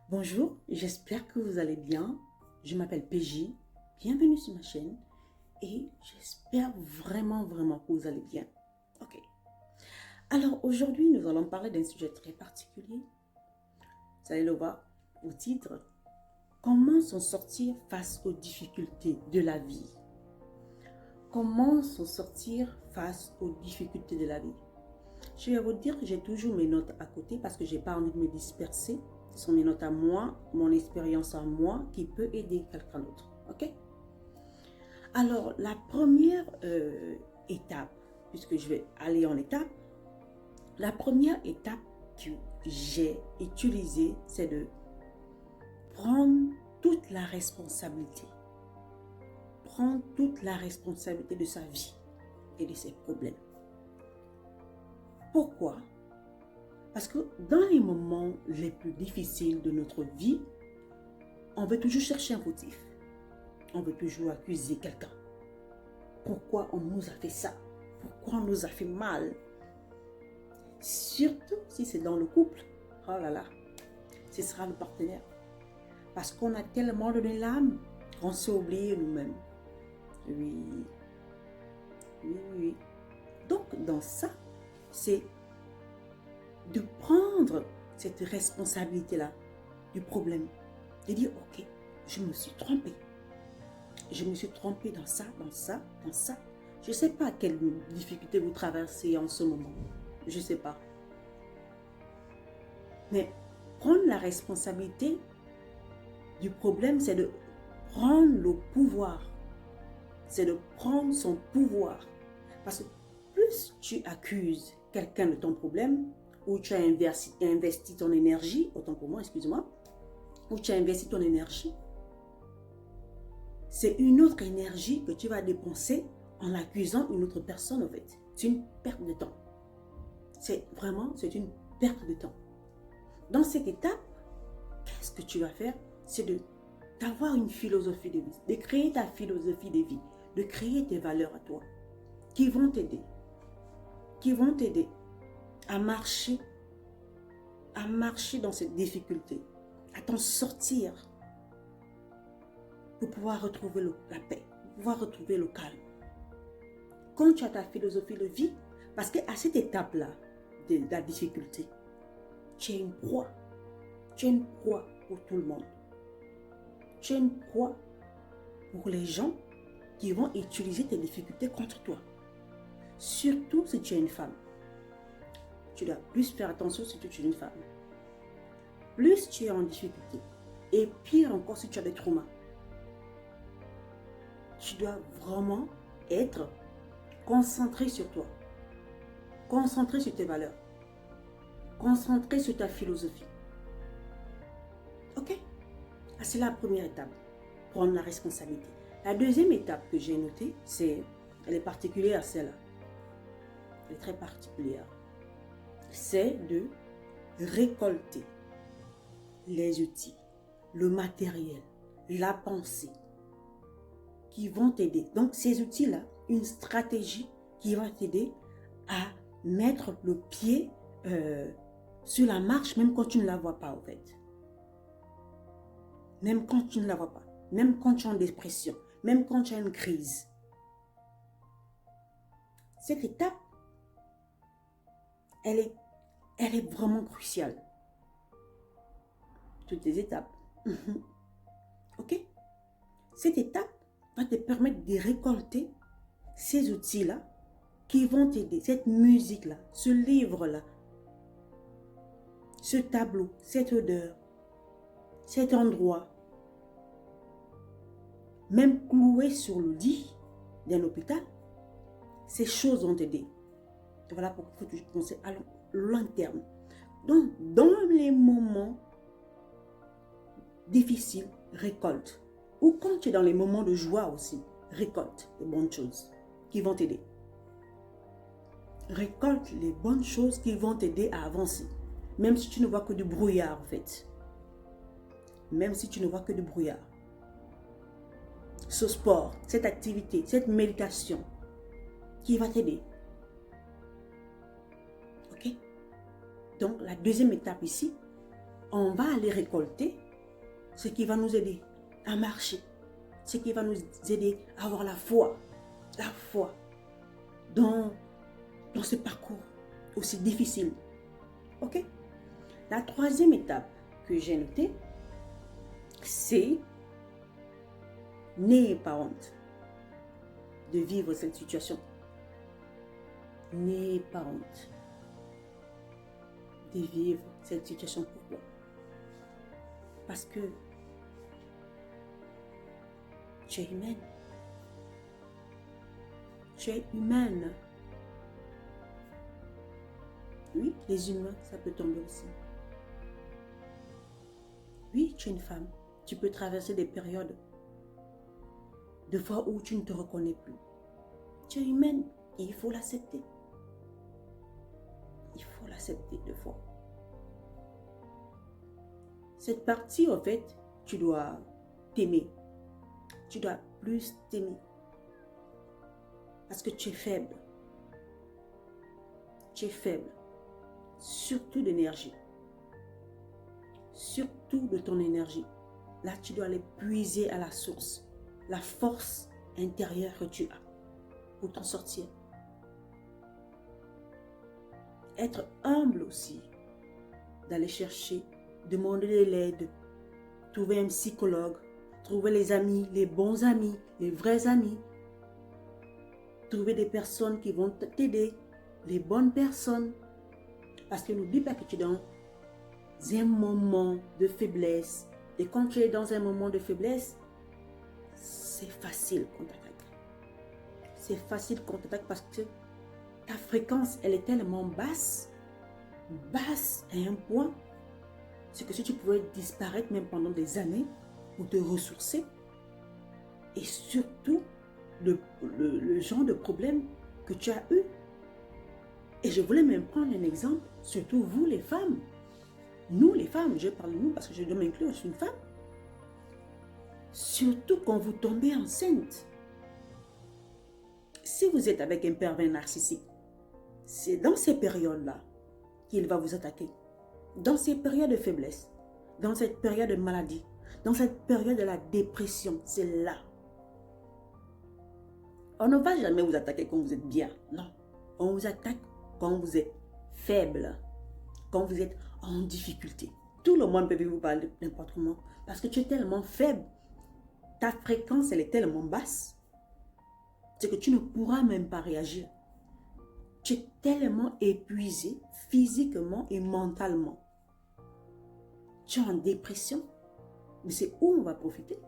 Bonjour, j'espère que vous allez bien. Je m'appelle PJ, bienvenue sur ma chaîne et j'espère vraiment que vous allez bien. Ok. Alors aujourd'hui, nous allons parler d'un sujet très particulier. Vous allez le voir au titre. Comment s'en sortir face aux difficultés de la vie? Comment s'en sortir face aux difficultés de la vie? Je vais vous dire que j'ai toujours mes notes à côté parce que je n'ai pas envie de me disperser. Ce sont mes notes à moi, mon expérience à moi qui peut aider quelqu'un d'autre. Ok? Alors, la première étape, puisque je vais aller en étape, la première étape que j'ai utilisée, c'est de prendre toute la responsabilité. Prendre toute la responsabilité de sa vie et de ses problèmes. Pourquoi? Parce que dans les moments les plus difficiles de notre vie, on veut toujours chercher un motif. On veut toujours accuser quelqu'un. Pourquoi on nous a fait ça? Pourquoi on nous a fait mal? Surtout si c'est dans le couple. Oh là là, ce sera le partenaire. Parce qu'on a tellement donné l'âme qu'on s'est oublié nous-mêmes. Oui. Donc dans ça, c'est de prendre cette responsabilité-là du problème. De dire, ok, je me suis trompée. Je me suis trompée dans ça. Je ne sais pas quelle difficulté vous traversez en ce moment. Je ne sais pas. Mais prendre la responsabilité du problème, c'est de prendre le pouvoir. C'est de prendre son pouvoir. Parce que plus tu accuses quelqu'un de ton problème, ou tu as investi ton énergie, autant pour moi, excuse-moi, ou tu as investi ton énergie, c'est une autre énergie que tu vas dépenser en accusant une autre personne, en fait. C'est une perte de temps. C'est une perte de temps. Dans cette étape, qu'est-ce que tu vas faire? C'est d'avoir une philosophie de vie, de créer ta philosophie de vie, de créer tes valeurs à toi, qui vont t'aider à marcher dans cette difficulté, à t'en sortir, pour pouvoir retrouver la paix, pour pouvoir retrouver le calme. Quand tu as ta philosophie de vie, parce qu'à cette étape-là de la difficulté, tu es une proie. Tu es une proie pour tout le monde. Tu es une proie pour les gens qui vont utiliser tes difficultés contre toi. Surtout si tu es une femme. Tu dois plus faire attention si tu es une femme. Plus tu es en difficulté. Et pire encore si tu as des traumas. Tu dois vraiment être concentré sur toi. Concentré sur tes valeurs. Concentré sur ta philosophie. Ok? C'est la première étape. Prendre la responsabilité. La deuxième étape que j'ai notée, elle est particulière celle-là. Elle est très particulière. C'est de récolter les outils, le matériel, la pensée qui vont t'aider. Donc ces outils-là, une stratégie qui va t'aider à mettre le pied sur la marche, même quand tu ne la vois pas en fait. Même quand tu ne la vois pas. Même quand tu es en dépression. Même quand tu as une crise. Cette étape, elle est vraiment cruciale. Toutes les étapes. Ok? Cette étape va te permettre de récolter ces outils-là qui vont t'aider. Cette musique-là, ce livre-là, ce tableau, cette odeur, cet endroit, même cloué sur le lit d'un hôpital, ces choses vont t'aider. Voilà pourquoi il faut toujours penser à long terme. Donc, dans les moments difficiles, récolte. Ou quand tu es dans les moments de joie aussi, récolte les bonnes choses qui vont t'aider. Récolte les bonnes choses qui vont t'aider à avancer. Même si tu ne vois que du brouillard en fait. Même si tu ne vois que du brouillard. Ce sport, cette activité, cette méditation qui va t'aider. Ok? Donc la deuxième étape ici, on va aller récolter ce qui va nous aider à marcher, ce qui va nous aider à avoir la foi dans ce parcours aussi difficile. Ok? La troisième étape que j'ai notée, c'est n'ayez pas honte de vivre cette situation. N'ayez pas honte de vivre cette situation. Pourquoi? Parce que tu es humaine. Tu es humaine. Oui, les humains, ça peut tomber aussi. Oui, tu es une femme. Tu peux traverser des périodes de fois où tu ne te reconnais plus. Tu es humaine et il faut l'accepter. Il faut l'accepter de fois. Cette partie, en fait, tu dois t'aimer. Tu dois plus t'aimer. Parce que tu es faible. Tu es faible. Surtout d'énergie. Surtout de ton énergie. Là, tu dois aller puiser à la source. La force intérieure que tu as pour t'en sortir. Être humble aussi. D'aller chercher, demander de l'aide, trouver un psychologue, trouver les amis, les bons amis, les vrais amis. Trouver des personnes qui vont t'aider, les bonnes personnes. Parce que n'oublie pas que tu es dans un moment de faiblesse. Et quand tu es dans un moment de faiblesse, c'est facile qu'on t'attaque. C'est facile qu'on t'attaque parce que ta fréquence, elle est tellement basse à un point, c'est que si tu pouvais disparaître même pendant des années pour te ressourcer, et surtout le genre de problème que tu as eu. Et je voulais même prendre un exemple, surtout vous les femmes. Nous les femmes, je parle de nous parce que je dois m'inclure, je suis une femme. Surtout quand vous tombez enceinte. Si vous êtes avec un pervers narcissique, c'est dans ces périodes-là qu'il va vous attaquer. Dans ces périodes de faiblesse, dans cette période de maladie, dans cette période de la dépression, c'est là. On ne va jamais vous attaquer quand vous êtes bien. Non. On vous attaque quand vous êtes faible, quand vous êtes en difficulté. Tout le monde peut vous parler n'importe comment parce que tu es tellement faible. Ta fréquence, elle est tellement basse. C'est que tu ne pourras même pas réagir. Tu es tellement épuisé physiquement et mentalement. Tu es en dépression. Mais c'est où on va profiter?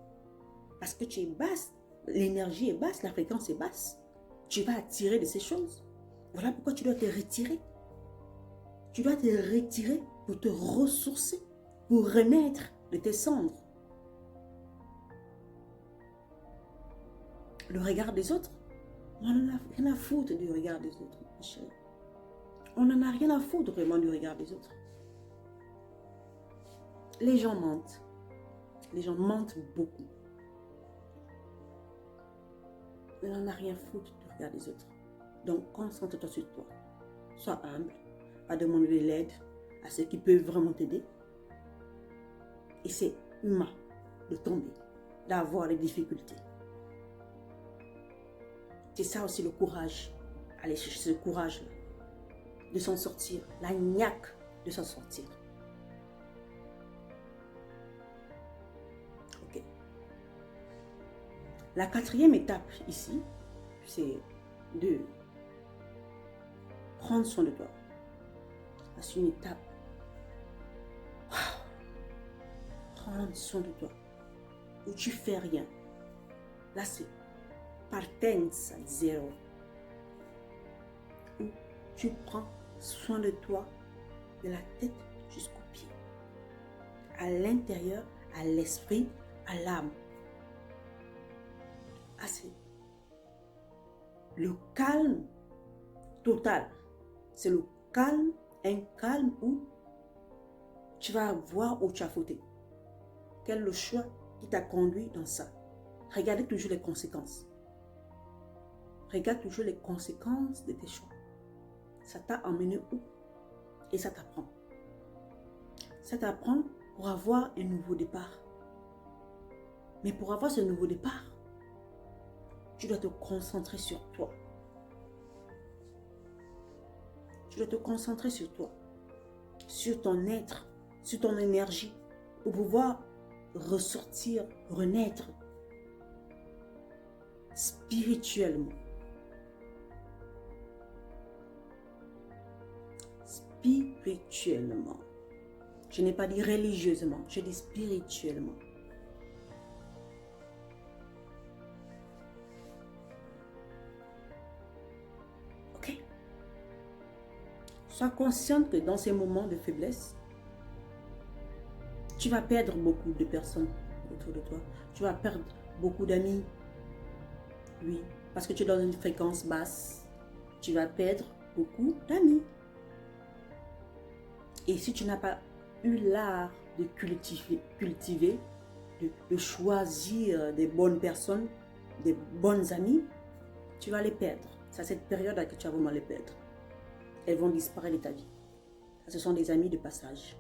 Parce que tu es basse. L'énergie est basse, la fréquence est basse. Tu vas attirer de ces choses. Voilà pourquoi tu dois te retirer. Tu dois te retirer pour te ressourcer, pour renaître de tes cendres. Le regard des autres, on n'en a rien à foutre du regard des autres, ma chérie. On n'en a rien à foutre vraiment du regard des autres. Les gens mentent. Les gens mentent beaucoup. On n'en a rien à foutre du regard des autres. Donc, concentre-toi sur toi. Sois humble, à demander de l'aide à ceux qui peuvent vraiment t'aider. Et c'est humain de tomber, d'avoir des difficultés. C'est ça aussi le courage. Aller chercher ce courage-là. De s'en sortir. La niaque de s'en sortir. Ok. La quatrième étape ici, c'est de prendre soin de toi. C'est une étape. Prendre soin de toi. Où tu fais rien. Là, c'est partenza zéro. Où tu prends soin de toi de la tête jusqu'aux pieds. À l'intérieur, à l'esprit, à l'âme. Ah, c'est le calme total. C'est le calme, un calme où tu vas voir où tu as fauté. Quel est le choix qui t'a conduit dans ça? Regardez toujours les conséquences. Regarde toujours les conséquences de tes choix. Ça t'a emmené où? Et ça t'apprend. Ça t'apprend pour avoir un nouveau départ. Mais pour avoir ce nouveau départ, tu dois te concentrer sur toi. Tu dois te concentrer sur toi, sur ton être, sur ton énergie, pour pouvoir ressortir, renaître spirituellement. Spirituellement. Je n'ai pas dit religieusement, je dis spirituellement. Ok? Sois consciente que dans ces moments de faiblesse, tu vas perdre beaucoup de personnes autour de toi. Tu vas perdre beaucoup d'amis. Oui, parce que tu es dans une fréquence basse. Tu vas perdre beaucoup d'amis. Et si tu n'as pas eu l'art de cultiver de choisir des bonnes personnes, des bonnes amies, tu vas les perdre. C'est à cette période que tu vas vraiment les perdre. Elles vont disparaître de ta vie. Ce sont des amis de passage.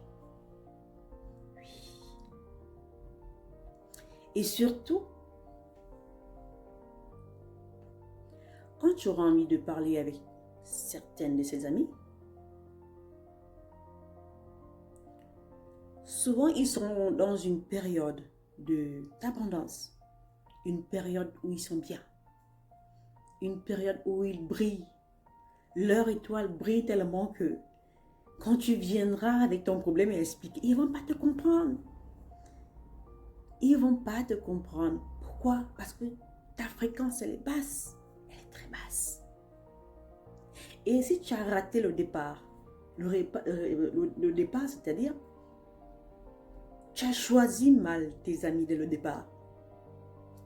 Oui. Et surtout, quand tu auras envie de parler avec certaines de ces amies, souvent ils seront dans une période d'abondance, une période où ils sont bien, une période où ils brillent. Leur étoile brille tellement que quand tu viendras avec ton problème et expliquer, ils ne vont pas te comprendre. Ils ne vont pas te comprendre. Pourquoi? Parce que ta fréquence, elle est basse. Elle est très basse. Et si tu as raté le départ, le départ, c'est-à-dire, tu as choisi mal tes amis dès le départ.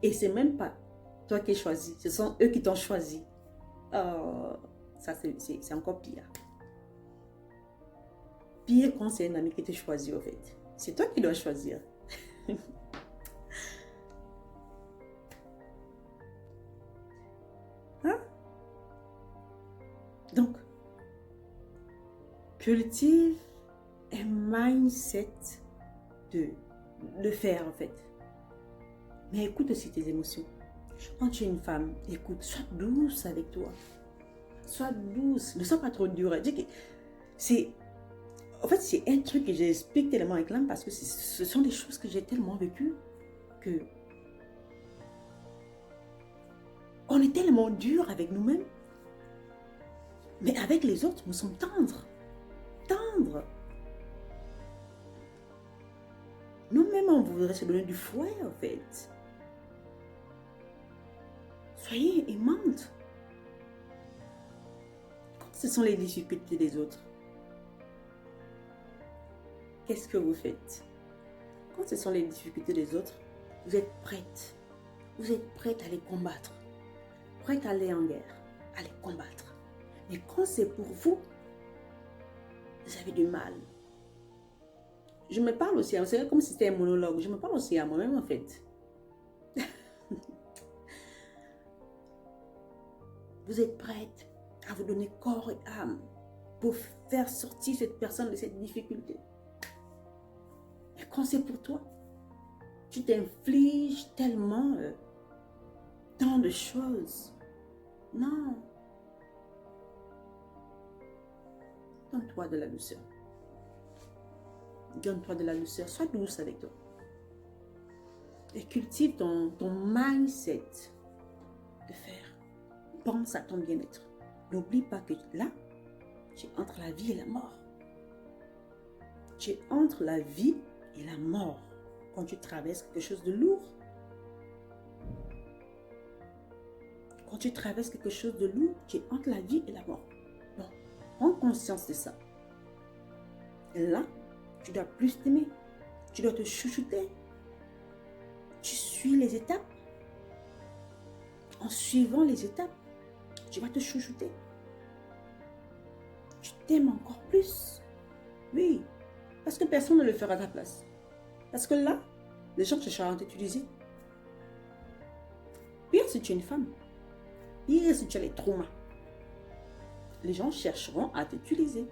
Et c'est même pas toi qui as choisi, ce sont eux qui t'ont choisi. Oh, ça, c'est encore pire. Pire quand c'est un ami qui t'a choisi, en fait. C'est toi qui dois choisir. Hein? Donc, cultive un mindset de faire, en fait. Mais écoute aussi tes émotions. Quand tu es une femme, écoute, sois douce avec toi. Sois douce, ne sois pas trop dure. En fait, c'est un truc que j'explique tellement avec l'âme parce que ce sont des choses que j'ai tellement vécues que on est tellement dur avec nous-mêmes. Mais avec les autres, nous sommes tendres. Tendres. Nous-mêmes, on voudrait se donner du fouet, en fait. Soyez aimante. Quand ce sont les difficultés des autres, qu'est-ce que vous faites? Quand ce sont les difficultés des autres, vous êtes prête. Vous êtes prête à les combattre. Prête à aller en guerre, à les combattre. Mais quand c'est pour vous, vous avez du mal. Je me parle aussi, c'est comme si c'était un monologue. Je me parle aussi à moi-même, en fait. Vous êtes prête à vous donner corps et âme pour faire sortir cette personne de cette difficulté. Mais quand c'est pour toi, tu t'infliges tellement tant de choses. Non. Donne-toi de la douceur. Donne-toi de la douceur. Sois douce avec toi. Et cultive ton mindset de faire. Pense à ton bien-être. N'oublie pas que là, tu es entre la vie et la mort. Tu es entre la vie et la mort quand tu traverses quelque chose de lourd. Quand tu traverses quelque chose de lourd, tu es entre la vie et la mort. Bon, prends conscience de ça. Et là, tu dois plus t'aimer. Tu dois te chouchouter. Tu suis les étapes. En suivant les étapes, tu vas te chouchouter. Tu t'aimes encore plus. Oui, parce que personne ne le fera à ta place. Parce que là, les gens chercheront à t'utiliser. Pire si tu es une femme. Pire si tu as les traumas. Les gens chercheront à t'utiliser.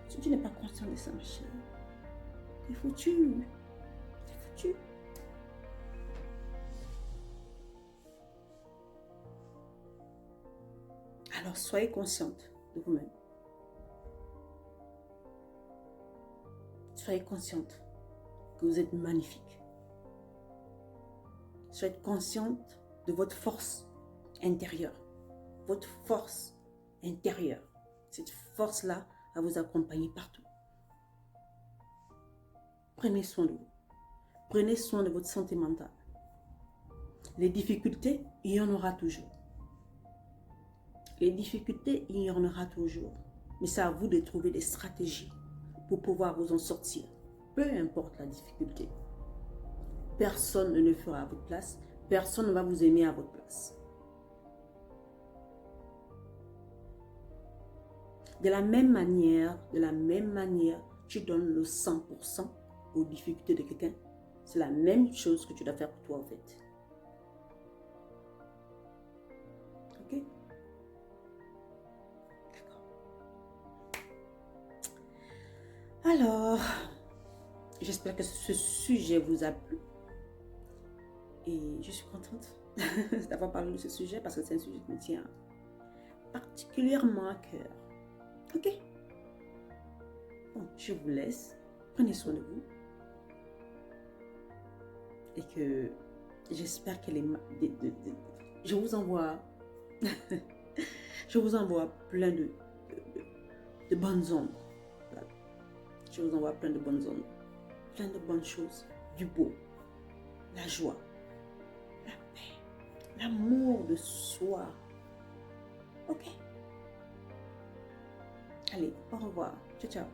Si tu n'es pas conscient de ça, ma chérie, t'es foutu. T'es foutu. Alors, soyez consciente de vous-même. Soyez consciente que vous êtes magnifique. Soyez consciente de votre force intérieure. Votre force intérieure. Cette force-là va vous accompagner partout. Prenez soin de vous. Prenez soin de votre santé mentale. Les difficultés, il y en aura toujours. Les difficultés, il y en aura toujours. Mais c'est à vous de trouver des stratégies pour pouvoir vous en sortir. Peu importe la difficulté. Personne ne le fera à votre place. Personne ne va vous aimer à votre place. De la même manière, tu donnes le 100% aux difficultés de quelqu'un. C'est la même chose que tu dois faire pour toi en fait. Ok? Alors, j'espère que ce sujet vous a plu. Et je suis contente d'avoir parlé de ce sujet parce que c'est un sujet qui me tient particulièrement à cœur. Ok? Bon, je vous laisse. Prenez soin de vous. Et que j'espère que je vous envoie je vous envoie plein de bonnes ondes. Voilà. Je vous envoie plein de bonnes ondes. Plein de bonnes choses. Du beau. La joie. La paix. L'amour de soi. Ok? Allez, au revoir. Ciao, ciao.